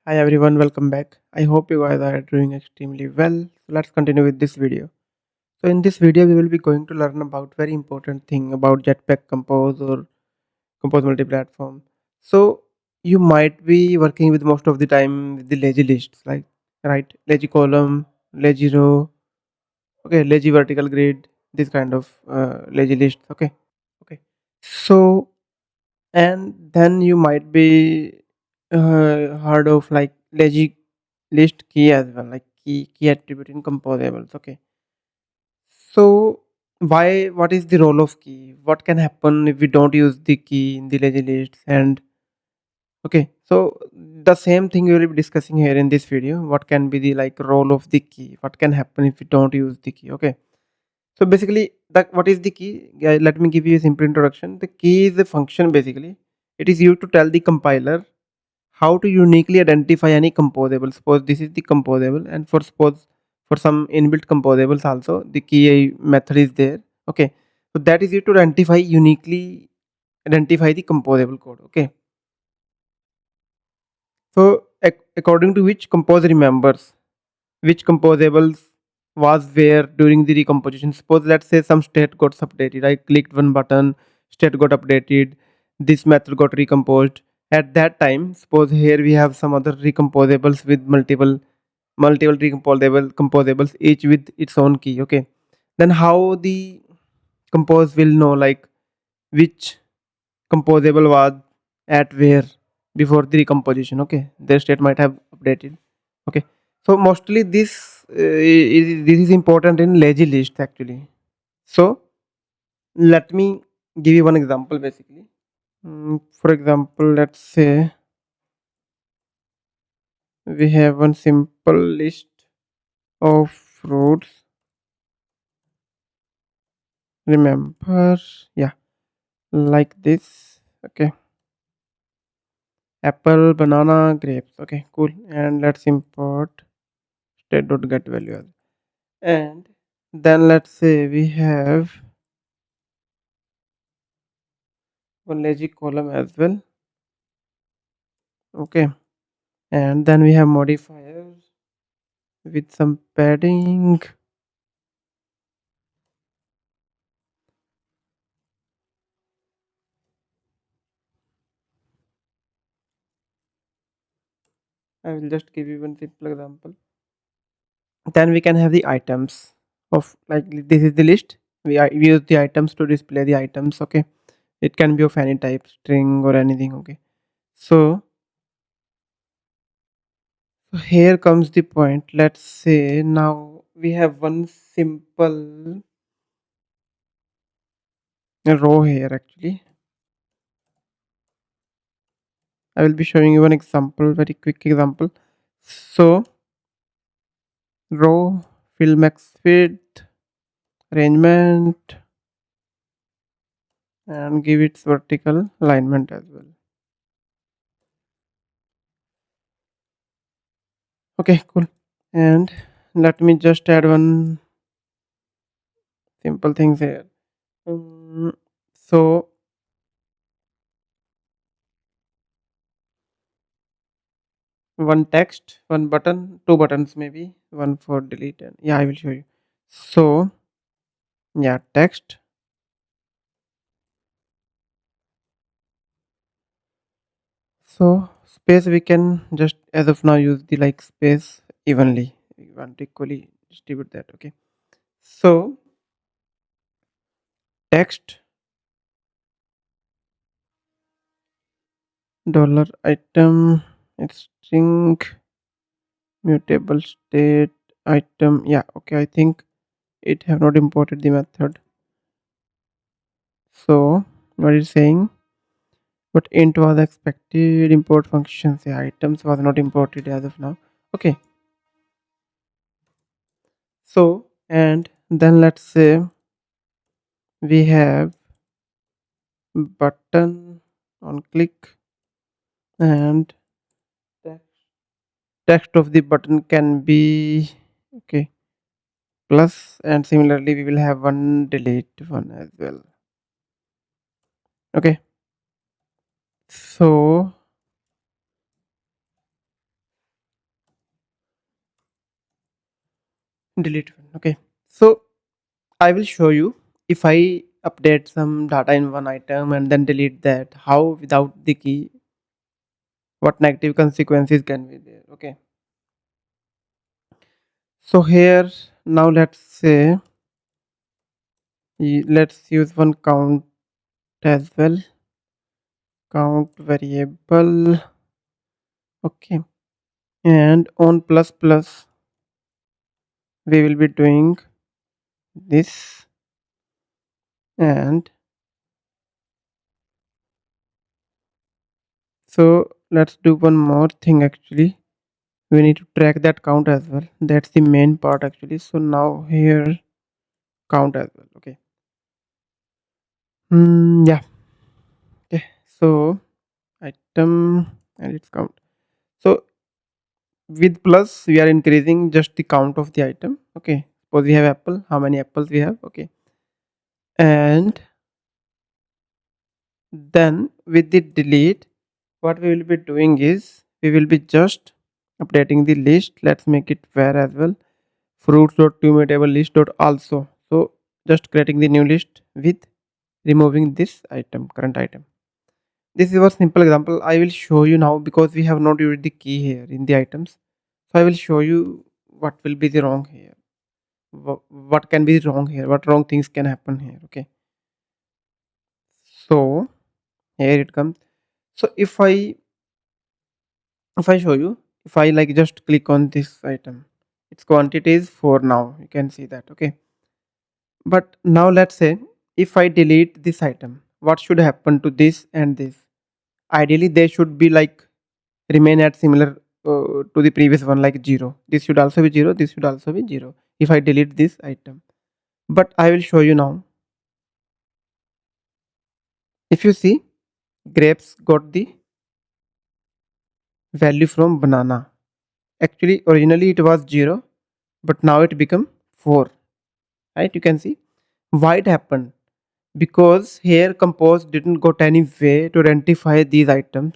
Hi everyone, welcome back. I hope you guys are doing extremely well. So let's continue with this video. So in this video, we will be going to learn about very important thing about Jetpack Compose or Compose Multiplatform. So you might be working with most of the time with the lazy lists, like right, lazy column, lazy row, okay, lazy vertical grid, this kind of lazy lists. Okay. So and then you might be heard of like lazy list key as well, like key attribute in composables. Okay, so what is the role of key? What can happen if we don't use the key in the lazy lists? And okay, so the same thing we will be discussing here in this video. What can be the like role of the key? What can happen if we don't use the key? Okay, so basically, what is the key? Let me give you a simple introduction. The key is a function basically. It is used to tell the compiler how to uniquely identify any composable. Suppose this is the composable, and for suppose for some inbuilt composables also the key method is there. Okay, so that is used to uniquely identify the composable code. Okay, so according to which compose remembers which composables was where during the recomposition. Suppose let's say some state got updated. I clicked one button, state got updated, this method got recomposed. At that time, suppose here we have some other recomposables with multiple composables, each with its own key. Okay. Then how the compose will know like which composable was at where before the recomposition. Okay. Their state might have updated. Okay, so mostly this is important in lazy list actually. So let me give you one example basically. For example, let's say we have one simple list of fruits. Remember, yeah, like this. Okay, apple, banana, grapes. Okay, cool. And let's import state.get value. And then let's say we have one lazy column as well. Okay, and then we have modifiers with some padding. I will just give you one simple example. Then we can have the items of like this is the list. We use the items to display the items. Okay, it can be of any type, string or anything. Okay, so here comes the point. Let's say now we have one simple row here actually. I will be showing you one example, very quick example. So row, fill max width, arrangement, and give its vertical alignment as well. Okay, cool. And let me just add one simple things here. So one text, one button, two buttons maybe, one for delete, and yeah, I will show you. So yeah, text. So space we can just as of now use the like space evenly. We want to equally distribute that. Okay. So text dollar item, it's string, mutable state item. Yeah, okay, I think it have not imported the method. So what is saying, but int was expected, import functions, yeah, items was not imported as of now. Okay, so and then let's say we have button on click, and text of the button can be okay plus, and similarly we will have one delete one as well. Okay, so delete one. Okay, so I will show you if I update some data in one item and then delete that, how without the key, what negative consequences can be there. Okay, so here now let's say let's use one count as well, count variable. Okay, and on plus plus we will be doing this, and so let's do one more thing. Actually, we need to track that count as well. That's the main part actually. So now here count as well. Okay, yeah. Okay, so item and its count. So with plus we are increasing just the count of the item. Okay, suppose we have apple, how many apples we have. Okay, and then with the delete, what we will be doing is we will be just updating the list. Let's make it where as well, fruits dot to table list dot also. So just creating the new list with removing this item, current item. This is a simple example. I will show you now because we have not used the key here in the items. So I will show you what will be the wrong here. What can be wrong here? What wrong things can happen here? Okay. So here it comes. So if I show you, if I like just click on this item, its quantity is 4 now. You can see that. Okay. But now let's say if I delete this item, what should happen to this and this? Ideally, they should be like remain at similar to the previous one, like 0. This should also be 0. This should also be 0 if I delete this item. But I will show you now. If you see, grapes got the value from banana. Actually, originally it was 0, but now it become 4. Right? You can see why it happened. Because here compose didn't got any way to identify these items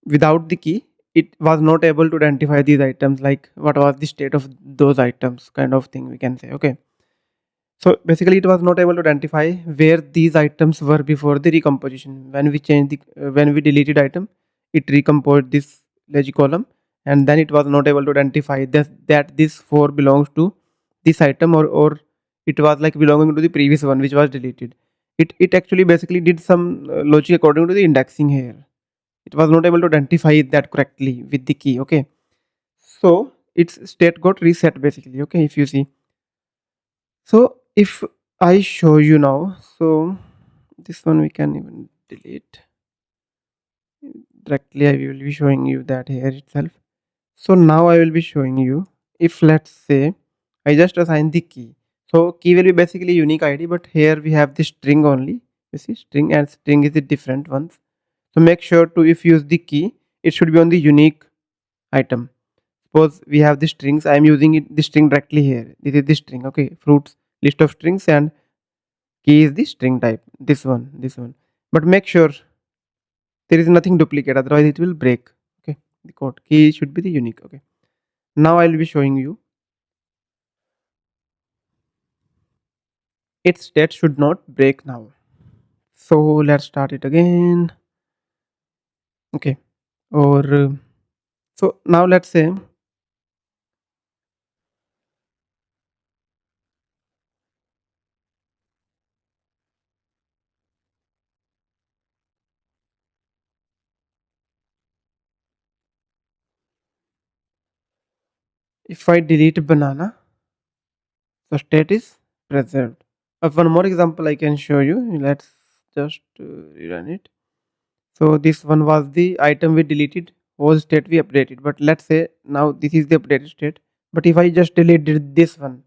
without the key. It was not able to identify these items, like what was the state of those items, kind of thing we can say. Okay, so basically it was not able to identify where these items were before the recomposition. When we changed the when we deleted item, it recomposed this legi column, and then it was not able to identify that this 4 belongs to this item, or it was like belonging to the previous one which was deleted. It actually basically did some logic according to the indexing here. It was not able to identify that correctly with the key. Okay, so its state got reset basically. Okay, if you see, so if I show you now, so this one we can even delete directly. I will be showing you that here itself. So now I will be showing you, if let's say I just assign the key. So key will be basically unique ID, but here we have the string only. You see, string and string is the different ones. So make sure to, if you use the key, it should be on the unique item. Suppose we have the strings, I am using the string directly here. This is the string. Okay, fruits list of strings, and key is the string type, this one. But make sure there is nothing duplicate, otherwise it will break. Okay, the code key should be the unique. Okay, now I will be showing you its state should not break now. So let's start it again. Okay, or so now let's say if I delete banana, the state is preserved. One more example I can show you. Let's just rerun it. So this one was the item we deleted, whole state we updated. But let's say now this is the updated state. But if I just deleted this one,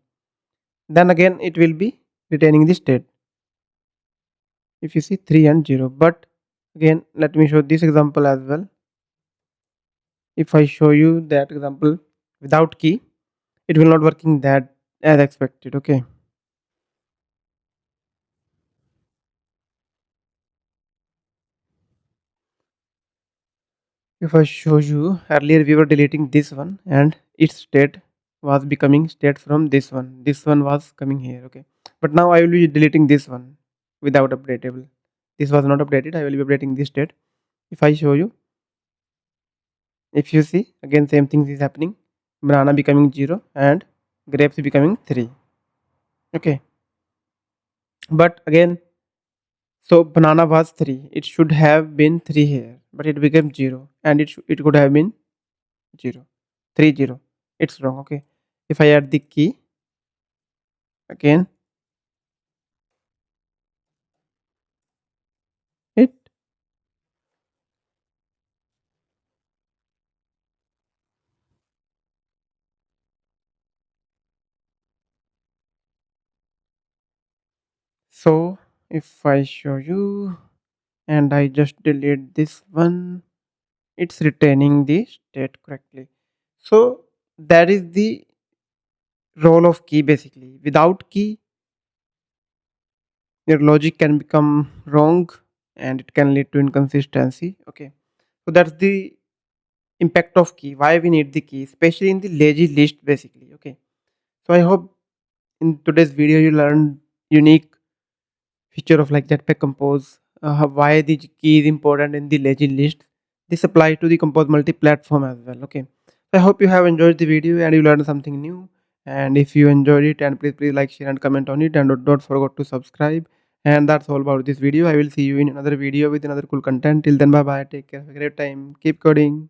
then again it will be retaining the state. If you see 3 and 0. But again, let me show this example as well. If I show you that example without key, it will not working that as expected. Okay. If I show you, earlier we were deleting this one and its state was becoming state from this one was coming here, okay. But now I will be deleting this one without updatable. This was not updated, I will be updating this state. If I show you, if you see, again same thing is happening. Banana becoming 0 and grapes becoming 3, okay. But again, so banana was 3, it should have been 3 here, but it became 0, and it could have been 0, 3 0. It's wrong, okay. If I add the key again, it, so if I show you and I just delete this one, it's retaining the state correctly. So that is the role of key basically. Without key, your logic can become wrong and it can lead to inconsistency, okay. So that's the impact of key, why we need the key, especially in the lazy list basically, okay. So I hope in today's video you learned unique feature of like Jetpack Compose, why the key is important in the lazy list. This applies to the Compose multi-platform as well, okay. So I hope you have enjoyed the video and you learned something new. And if you enjoyed it, and please like, share and comment on it, and don't forget to subscribe. And that's all about this video. I will see you in another video with another cool content. Till then, bye bye, take care, have a great time, keep coding.